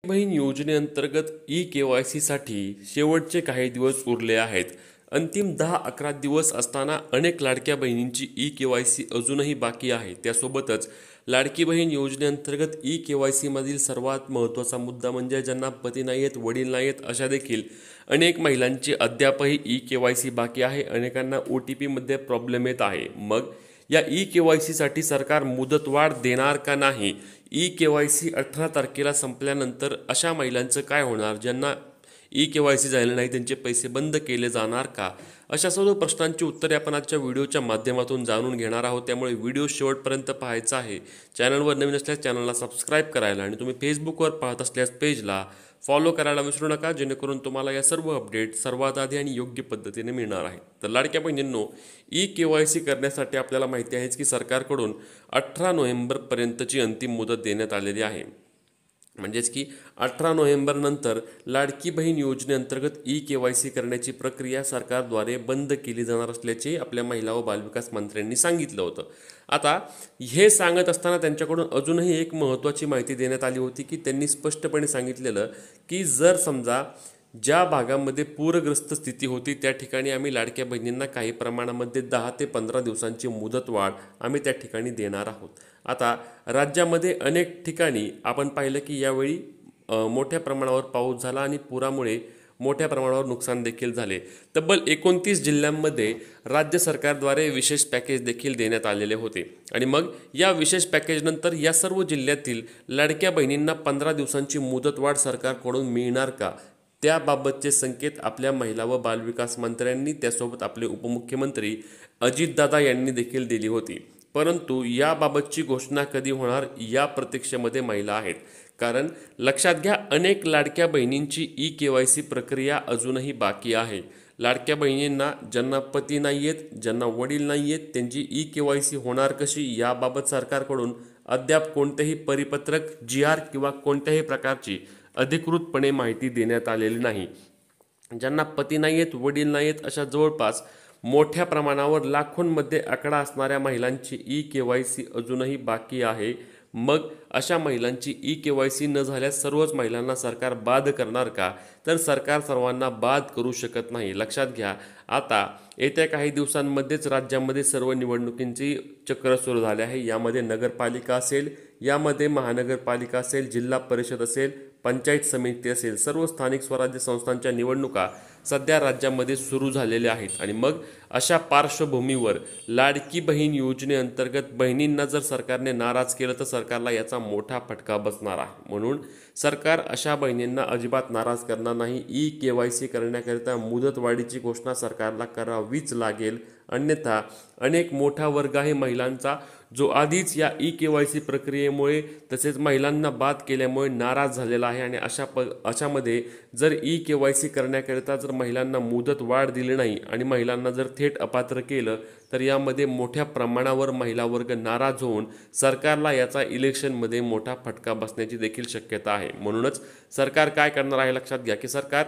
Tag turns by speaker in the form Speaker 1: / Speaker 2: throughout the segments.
Speaker 1: बहीण योजनेअंतर्गत ई-के.वाय.सी साठी शेवटचे काही दिवस उरले आहेत. अंतिम 10-11 दिवस असताना अनेक लाडक्या बहिणींची ई-के.वाय.सी अजूनही बाकी आहे. त्यासोबतच लाडकी बहीण योजनेअंतर्गत ई-के.वाय.सी मधील सर्वात महत्त्वाचा मुद्दा म्हणजे ज्यांना पती नाही आहेत, वडील नाही आहेत अशा देखील अनेक महिलांची अद्यापही ई-के.वाय.सी बाकी आहे. अनेकांना OTPमध्ये प्रॉब्लेम येत आहे. मग या ई-के.वाय.सी साठी सरकार मुदतवाढ देणार का नाही? ई-के.वाय.सी 18 तारखेला संपल्यानंतर अशा महिलांचं काय होणार? ज्यांना ई-के.वाय.सी झाले नाही त्यांचे पैसे बंद केले जाणार का? अशा सर्व प्रश्नांची उत्तरे आपण आजच्या व्हिडिओच्या माध्यमातून जाणून घेणार आहोत. त्यामुळे व्हिडिओ शेवटपर्यंत पाहायचा आहे. चॅनलवर नवीन असल्यास चॅनलला सबस्क्राईब करायला आणि तुम्ही फेसबुकवर पाहत असल्यास पेजला फॉलो करायला विसरू नका, जेणेकरून तुम्हाला या सर्व अपडेट सर्वात आधी आणि योग्य पद्धतीने मिळणार आहेत. तर लाडक्या बहिणींनो, ई-के.वाय.सी करण्यासाठी आपल्याला माहिती आहेच की सरकारकडून 18 नोव्हेंबरपर्यंतची अंतिम मुदत देण्यात आलेली आहे. म्हणजेच की 18 नोव्हेंबरनंतर लाडकी बहीण योजनेअंतर्गत ई-के.वाय.सी करण्याची प्रक्रिया सरकारद्वारे बंद केली जाणार असल्याचे आपल्या महिला व बालविकास मंत्र्यांनी सांगितलं होतं. आता हे सांगत असताना त्यांच्याकडून अजूनही एक महत्त्वाची माहिती देण्यात आली होती की त्यांनी स्पष्टपणे सांगितलेलं की जर समजा ज्या भागामध्ये पूरग्रस्त स्थिती होती त्या ठिकाणी आम्ही लाडक्या बहिणींना काही प्रमाणामध्ये 10 ते 15 दिवसांची मुदतवाढ आम्ही त्या ठिकाणी देणार आहोत. आता राज्यामध्ये अनेक ठिकाणी आपण पाहिलं की यावेळी मोठ्या प्रमाणावर पाऊस झाला आणि पुरामुळे मोठ्या प्रमाणावर नुकसान देखील झाले. तब्बल 29 जिल्ह्यांमध्ये राज्य सरकारद्वारे विशेष पॅकेज देखील देण्यात आलेले होते. आणि मग या विशेष पॅकेजनंतर या सर्व जिल्ह्यातील लाडक्या बहिणींना 15 दिवसांची मुदतवाढ सरकारकडून मिळणार का? त्याबाबतचे संकेत आपल्या महिला व बालविकास मंत्र्यांनी त्यासोबत आपले उपमुख्यमंत्री अजितदादा यांनी देखील दिली होती. परंतु याबाबतची घोषणा कधी होणार या प्रतीक्षेमध्ये महिला आहेत. कारण लक्षात घ्या, अनेक लाडक्या बहिणींची ई-के.वाय.सी प्रक्रिया अजूनही बाकी आहे. लाडक्या बहिणींना ज्यांना पती नाही आहेत, ज्यांना वडील नाही आहेत, त्यांची ई-के.वाय.सी होणार कशी याबाबत सरकारकडून अद्याप कोणतेही परिपत्रक, GR किंवा कोणत्याही प्रकारची अधिकृतपणे माहिती देण्यात आलेली नाही. ज्यांना पती नाही आहेत, वडील नाही आहेत अशा जवळपास मोठ्या प्रमाणावर लाखोंमध्ये आकडा असणाऱ्या महिलांची ई-के.वाय.सी अजूनही बाकी आहे. मग अशा महिलांची ई-के.वाय.सी न झाल्यास सर्वच महिलांना सरकार बाद करणार का? तर सरकार सर्वांना बाद करू शकत नाही. लक्षात घ्या, आता येत्या काही दिवसांमध्येच राज्यामध्ये सर्व निवडणुकींची चक्र सुरू झाले आहे. यामध्ये नगरपालिका असेल, यामध्ये महानगरपालिका असेल, जिल्हा परिषद असेल, पंचायत समिती असेल, सर्व स्थानिक स्वराज्य संस्थांच्या निवडणुका सध्या राज्यामध्ये सुरू झालेल्या आहेत. आणि मग अशा पार्श्वभूमीवर लाडकी बहीण योजनेअंतर्गत बहिणींना जर सरकारने नाराज केलं तर सरकारला याचा मोठा फटका बसणार आहे. म्हणून सरकार अशा बहिणींना अजिबात नाराज करणार नाही. ई-के.वाय.सी करण्याकरिता मुदतवाढीची घोषणा सरकारला करावीच लागेल. अन्यथा अनेक मोठा वर्ग आहे महिलांचा जो आधीच या ई-के.वाय.सी प्रक्रियेमुळे तसेच महिलांना बाद केल्यामुळे नाराज झालेला आहे. आणि अशामध्ये जर ई-के.वाय.सी करण्याकरिता जर महिलांना मुदत वाढ दिली नाही आणि महिलांना जर थेट अपात्र केलं तर यामध्ये मोठ्या प्रमाणावर महिला वर्ग नाराज होऊन सरकारला याचा इलेक्शनमध्ये मोठा फटका बसण्याची देखील शक्यता आहे. म्हणूनच सरकार काय करणार आहे लक्षात घ्या की सरकार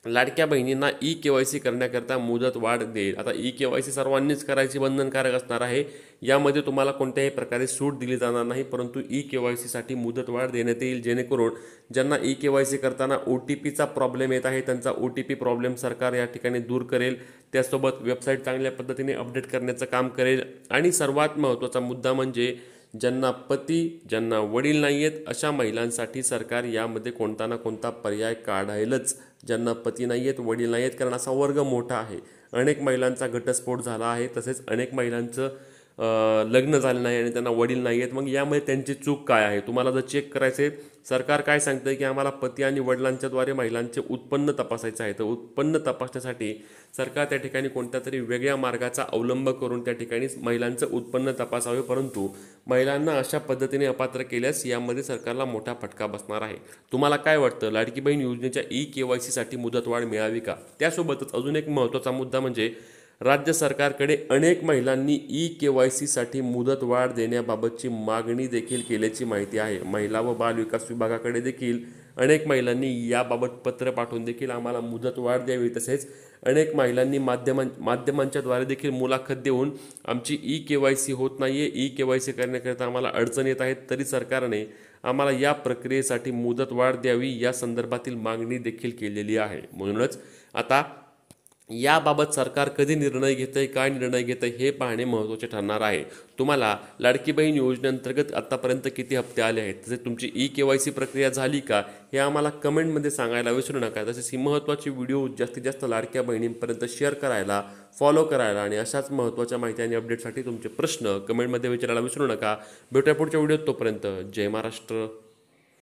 Speaker 1: लाडक्या बहिणींना ई-के.वाय.सी करण्याकरता मुदत वाढ देईल. आता ई-के.वाय.सी सर्वांनीच करायची बंधनकारक असणार आहे. यामध्ये तुम्हाला कोणत्याही प्रकारे सूट दिली जाणार नाही. परंतु ई-के.वाय.सीसाठी मुदतवाढ देण्यात येईल, जेणेकरून ज्यांना ई-के.वाय.सी करताना OTPचा प्रॉब्लेम येत आहे त्यांचा OTP प्रॉब्लेम सरकार या ठिकाणी दूर करेल. त्यासोबत वेबसाईट चांगल्या पद्धतीने अपडेट करण्याचं काम करेल. आणि सर्वात महत्त्वाचा मुद्दा म्हणजे ज्यांना पती, ज्यांना वडील नाही आहेत अशा महिलांसाठी सरकार यामध्ये कोणता ना कोणता पर्याय काढायलच. ज्यांना पती नाही आहेत, वडील नाही आहेत, कारण असा वर्ग मोठा आहे. अनेक महिलांचा घटस्फोट झाला आहे, तसेच अनेक महिलांचं लग्न झालं नाही आणि त्यांना वडील नाही आहेत. मग यामध्ये त्यांची चूक काय आहे तुम्हाला जर चेक करायचे, सरकार काय सांगतंय की आम्हाला पती आणि वडिलांच्याद्वारे महिलांचे उत्पन्न तपासायचं आहे. तर उत्पन्न तपासण्यासाठी सरकार त्या ठिकाणी कोणत्या तरी वेगळ्या मार्गाचा अवलंब करून त्या ठिकाणी महिलांचं उत्पन्न तपासावे. परंतु महिलांना अशा पद्धतीने अपात्र केल्यास यामध्ये सरकारला मोठा फटका बसणार आहे. तुम्हाला काय वाटतं, लाडकी बहीण योजनेच्या ई-के.वाय.सीसाठी मुदतवाढ मिळावी का? त्यासोबतच अजून एक महत्त्वाचा मुद्दा म्हणजे राज्य सरकारकडे अनेक महिलांनी ई-के.वाय.सीसाठी मुदतवाढ देण्याबाबतची मागणी देखील केल्याची माहिती आहे. महिला व बाल विकास विभागाकडे देखील अनेक महिलांनी याबाबत पत्र पाठवून देखील आम्हाला मुदतवाढ द्यावी. तसेच अनेक महिलांनी माध्यमांच्याद्वारे देखील मुलाखत देऊन आमची ई-के.वाय.सी होत नाही आहे, ई-के.वाय.सी करण्याकरिता आम्हाला अडचण येत आहेत, तरी सरकारने आम्हाला या प्रक्रियेसाठी मुदतवाढ द्यावी या संदर्भातील मागणी देखील केलेली आहे. म्हणूनच आता याबाबत सरकार कधी निर्णय घेतंय, काय निर्णय घेतंय हे पाहणे महत्त्वाचे ठरणार आहे. तुम्हाला लाडकी बहीण योजनेअंतर्गत आतापर्यंत किती हप्ते आले आहेत, तसे तुमची KYC प्रक्रिया झाली का हे आम्हाला कमेंटमध्ये सांगायला विसरू नका. तसेच ही महत्त्वाची व्हिडिओ जास्तीत जास्त लाडक्या बहिणींपर्यंत शेअर करायला, फॉलो करायला आणि अशाच महत्त्वाच्या माहिती आणि अपडेटसाठी तुमचे प्रश्न कमेंटमध्ये विचारायला विसरू नका. भेटूया पुढच्या व्हिडिओत. तोपर्यंत जय महाराष्ट्र.